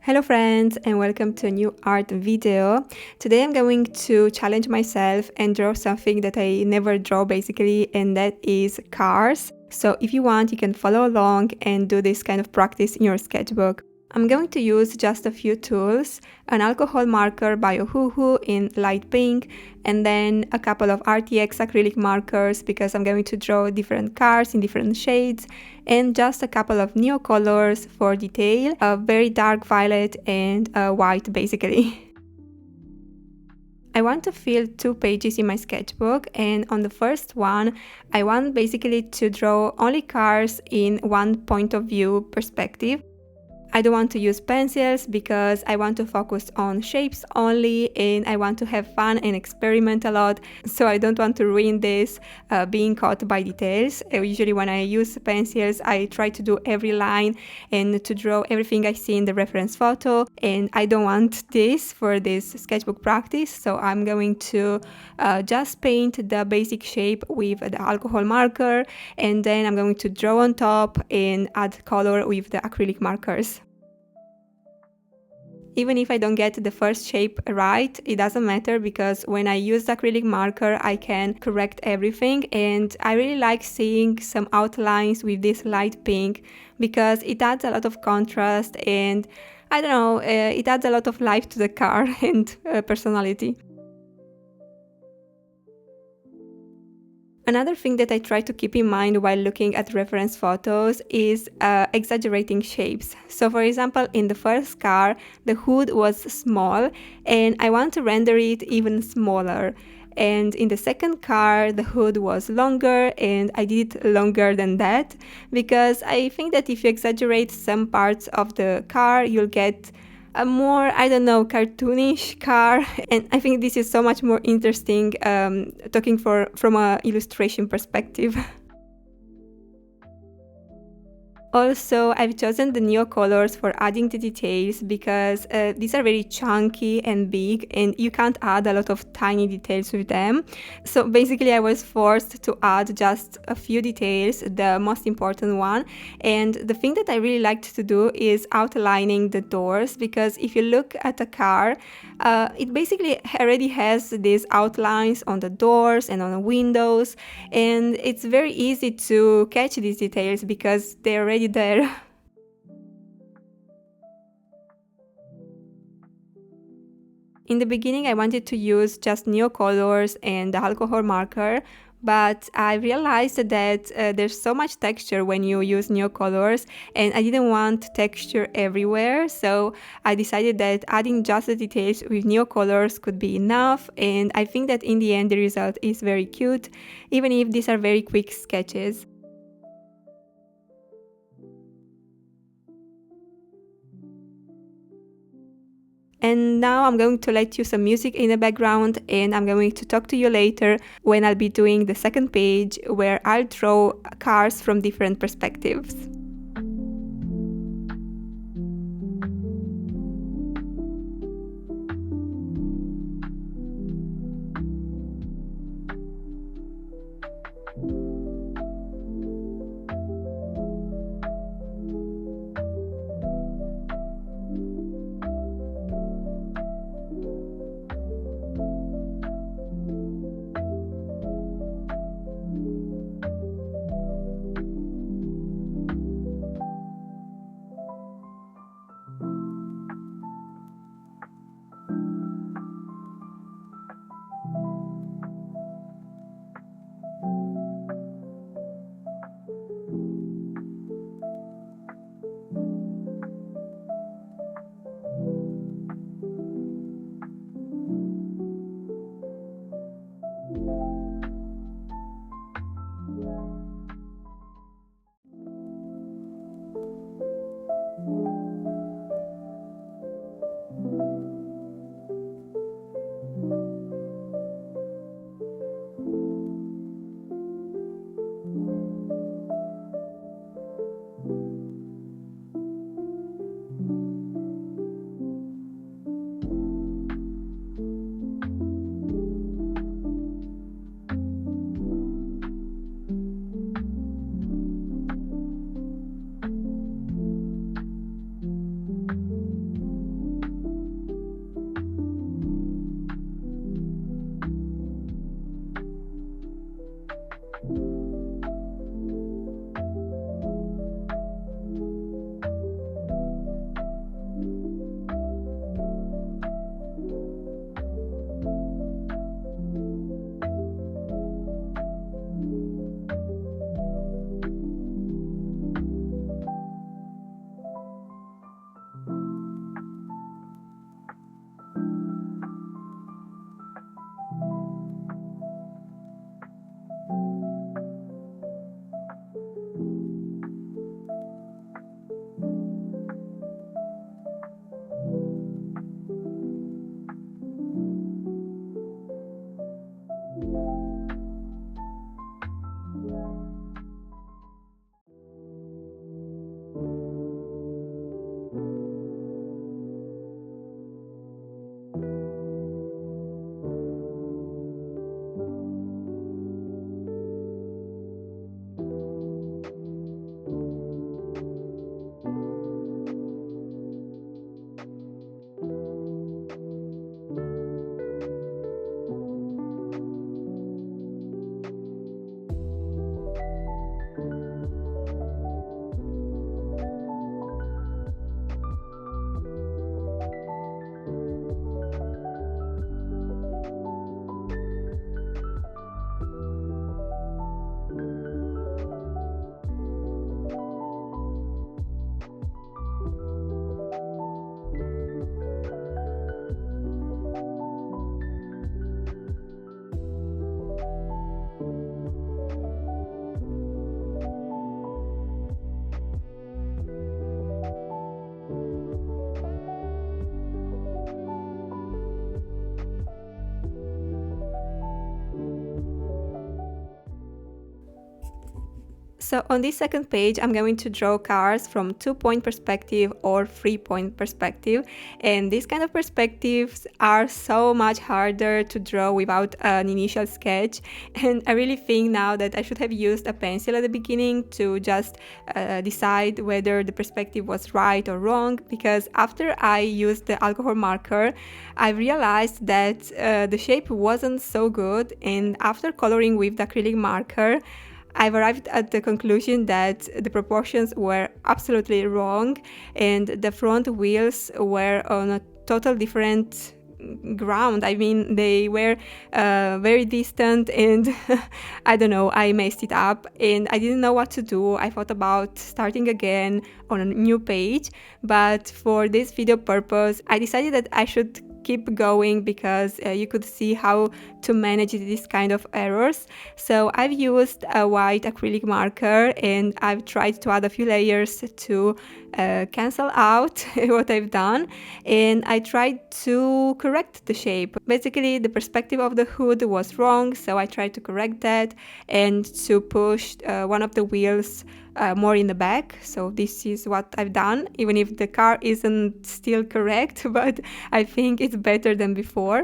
Hello friends and welcome to a new art video. Today I'm going to challenge myself and draw something that I never draw basically, and that is cars. So if you want, you can follow along and do this kind of practice in your sketchbook. I'm going to use just a few tools, an alcohol marker by Ohuhu in light pink, and then a couple of RTX acrylic markers because I'm going to draw different cars in different shades, and just a couple of neo colors for detail, a very dark violet and white basically. I want to fill 2 pages in my sketchbook, and on the first one I want basically to draw only cars in one point of view perspective. I don't want to use pencils because I want to focus on shapes only and I want to have fun and experiment a lot, so I don't want to ruin this being caught by details. Usually when I use pencils I try to do every line and to draw everything I see in the reference photo, and I don't want this for this sketchbook practice, so I'm going to just paint the basic shape with the alcohol marker, and then I'm going to draw on top and add color with the acrylic markers. Even if I don't get the first shape right, it doesn't matter because when I use the acrylic marker I can correct everything, and I really like seeing some outlines with this light pink because it adds a lot of contrast and I don't know, it adds a lot of life to the car and personality. Another thing that I try to keep in mind while looking at reference photos is exaggerating shapes. So for example, in the first car, the hood was small and I want to render it even smaller. And in the second car, the hood was longer and I did it longer than that because I think that if you exaggerate some parts of the car, you'll get a more, I don't know, cartoonish car, and I think this is so much more interesting talking from an illustration perspective. Also, I've chosen the neo colors for adding the details because these are very chunky and big and you can't add a lot of tiny details with them. So basically I was forced to add just a few details, the most important one. And the thing that I really liked to do is outlining the doors, because if you look at a car, it basically already has these outlines on the doors and on the windows, and it's very easy to catch these details because they're already there. In the beginning I wanted to use just neo colors and the alcohol marker, but I realized that there's so much texture when you use neo colors and I didn't want texture everywhere, so I decided that adding just the details with neo colors could be enough, and I think that in the end the result is very cute, even if these are very quick sketches. And now I'm going to let you some music in the background, and I'm going to talk to you later when I'll be doing the second page where I'll draw cars from different perspectives. So on this second page, I'm going to draw cars from 2-point perspective or 3-point perspective. And these kind of perspectives are so much harder to draw without an initial sketch. And I really think now that I should have used a pencil at the beginning to just decide whether the perspective was right or wrong. Because after I used the alcohol marker, I realized that the shape wasn't so good. And after coloring with the acrylic marker, I've arrived at the conclusion that the proportions were absolutely wrong and the front wheels were on a total different ground. I mean, they were very distant and I don't know, I messed it up and I didn't know what to do. I thought about starting again on a new page, but for this video purpose, I decided that I should keep going because you could see how to manage this kind of errors. So I've used a white acrylic marker and I've tried to add a few layers to cancel out what I've done, and I tried to correct the shape. Basically, the perspective of the hood was wrong, so I tried to correct that and to push one of the wheels more in the back. So this is what I've done, even if the car isn't still correct, but I think it's better than before.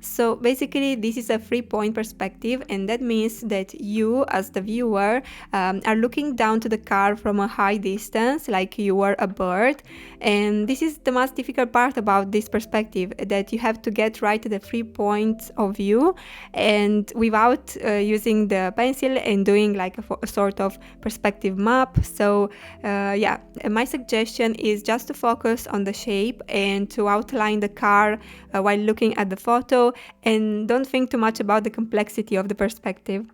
So basically this is a 3-point perspective, and that means that you as the viewer are looking down to the car from a high distance like you were a bird, and this is the most difficult part about this perspective, that you have to get right the 3 points of view and without using the pencil and doing like a sort of perspective map. So yeah, my suggestion is just to focus on the shape and to outline the car while looking at the photo, and don't think too much about the complexity of the perspective.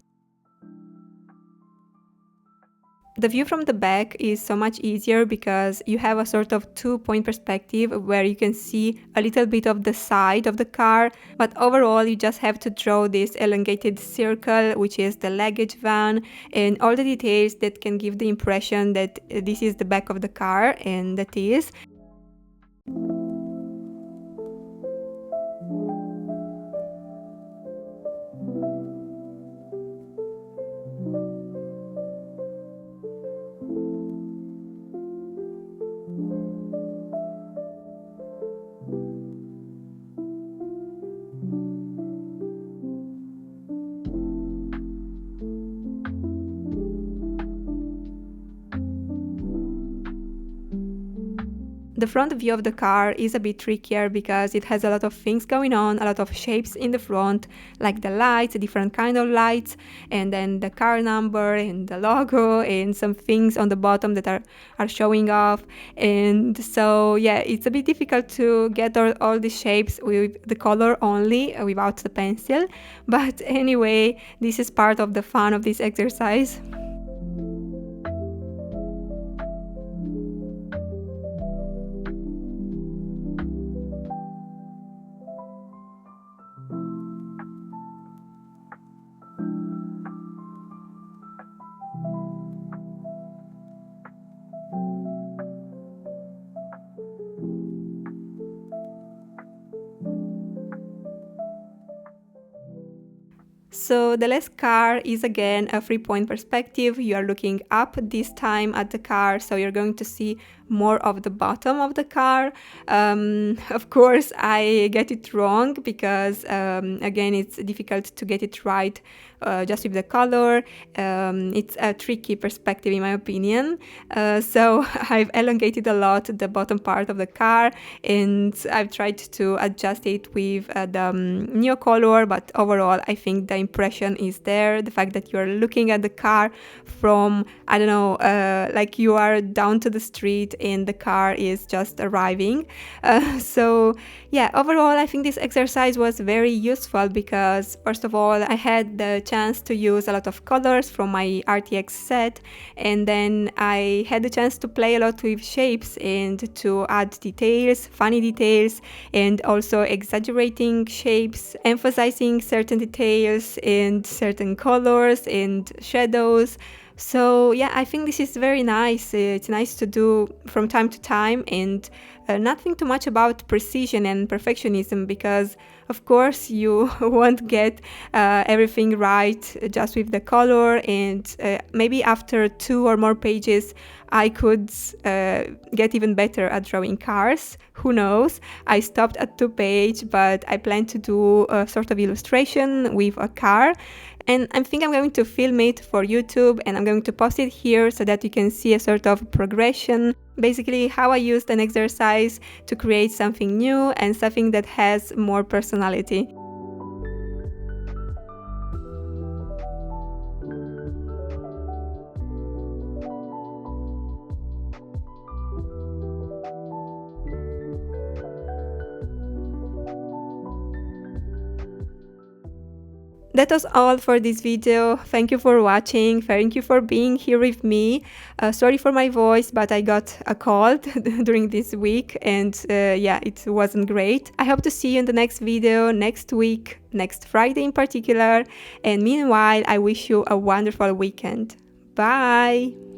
The view from the back is so much easier because you have a sort of 2-point perspective where you can see a little bit of the side of the car, but overall you just have to draw this elongated circle, which is the luggage van, and all the details that can give the impression that this is the back of the car, and that is. The front view of the car is a bit trickier because it has a lot of things going on, a lot of shapes in the front, like the lights, different kind of lights, and then the car number and the logo and some things on the bottom that are showing off. And so yeah, it's a bit difficult to get all these shapes with the color only, without the pencil. But anyway, this is part of the fun of this exercise. So the last car is again a 3-point perspective. You are looking up this time at the car, so you're going to see more of the bottom of the car. Of course, I get it wrong because again, it's difficult to get it right just with the color. It's a tricky perspective in my opinion. So I've elongated a lot the bottom part of the car, and I've tried to adjust it with the neo color, but overall I think the impression is there. The fact that you're looking at the car from, I don't know, like you are down to the street and the car is just arriving. So yeah, overall I think this exercise was very useful because first of all I had the chance to use a lot of colors from my RTX set, and then I had the chance to play a lot with shapes and to add details, funny details, and also exaggerating shapes, emphasizing certain details and certain colors and shadows. So yeah, I think this is very nice. It's nice to do from time to time, and not think too much about precision and perfectionism, because of course you won't get everything right just with the color, and maybe after 2 or more pages I could get even better at drawing cars. Who knows? I stopped at 2 pages, but I plan to do a sort of illustration with a car. And I think I'm going to film it for YouTube, and I'm going to post it here so that you can see a sort of progression. Basically, how I used an exercise to create something new and something that has more personality. That was all for this video. Thank you for watching. Thank you for being here with me. Sorry for my voice, but I got a cold during this week, and yeah, it wasn't great. I hope to see you in the next video next week, next Friday in particular. And meanwhile, I wish you a wonderful weekend. Bye!